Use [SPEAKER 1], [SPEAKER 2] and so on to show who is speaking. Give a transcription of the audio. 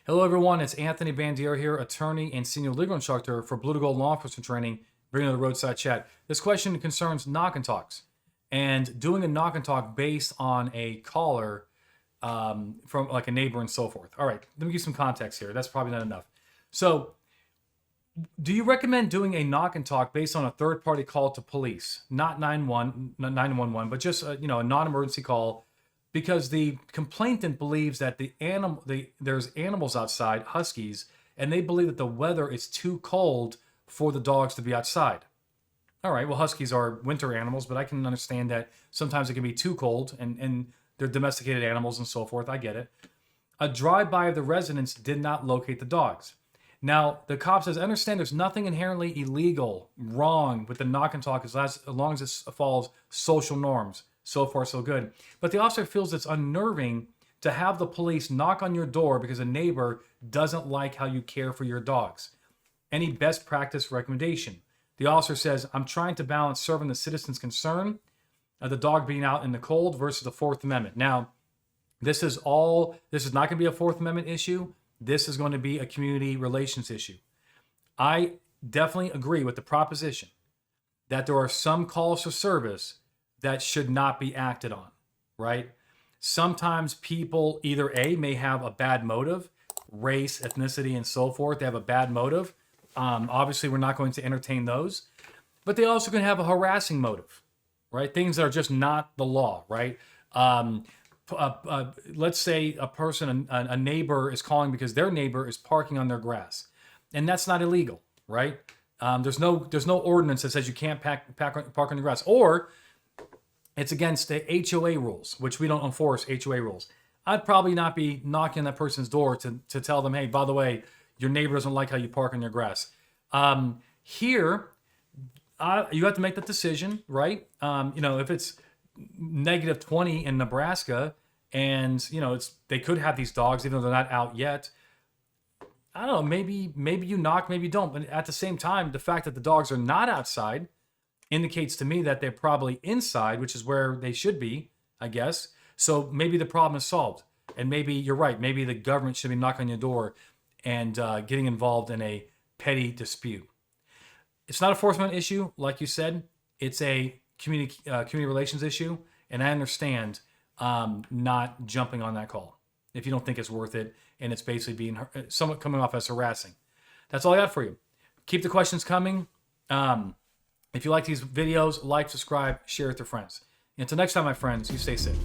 [SPEAKER 1] Hello, everyone. It's Anthony Bandier here, attorney and senior legal instructor for Blue to Gold Law Enforcement Training, bringing the roadside chat. This question concerns knock and talks and doing a knock and talk based on a caller from like a neighbor and so forth. All right, let me give you some context here. That's probably not enough. So, do you recommend doing a knock and talk based on a third-party call to police, not 911, but just a non-emergency call? Because the complainant believes that there's animals outside, huskies, and they believe that the weather is too cold for the dogs to be outside. All right, well, huskies are winter animals, but I can understand that sometimes it can be too cold, and they're domesticated animals and so forth. I get it. A drive-by of the residence did not locate the dogs. Now, the cop says, I understand there's nothing inherently illegal, wrong with the knock and talk as long as it follows social norms. So far, so good. But the officer feels it's unnerving to have the police knock on your door because a neighbor doesn't like how you care for your dogs. Any best practice recommendation? The officer says, I'm trying to balance serving the citizen's concern of the dog being out in the cold versus the Fourth Amendment. Now, this is not going to be a Fourth Amendment issue. This is going to be a community relations issue. I definitely agree with the proposition that there are some calls for service that should not be acted on, right? Sometimes people either A, may have a bad motive, race, ethnicity, and so forth. They have a bad motive. Obviously, we're not going to entertain those. But they also can have a harassing motive, right? Things that are just not the law, right? Let's say a neighbor is calling because their neighbor is parking on their grass. And that's not illegal, right? There's no ordinance that says you can't park on the grass. Or it's against the HOA rules, which we don't enforce HOA rules. I'd probably not be knocking on that person's door to tell them, hey, by the way, your neighbor doesn't like how you park on your grass. Here, you have to make that decision, right? If it's -20 in Nebraska and, they could have these dogs, even though they're not out yet. I don't know, maybe you knock, maybe you don't. But at the same time, the fact that the dogs are not outside indicates to me that they're probably inside, which is where they should be, I guess. So maybe the problem is solved. And maybe you're right. Maybe the government should be knocking on your door and getting involved in a petty dispute. It's not a Fourth Amendment issue, like you said. It's a community relations issue. And I understand not jumping on that call if you don't think it's worth it and it's basically being somewhat coming off as harassing. That's all I got for you. Keep the questions coming. If you like these videos, like, subscribe, share with your friends. Until next time, my friends, you stay safe.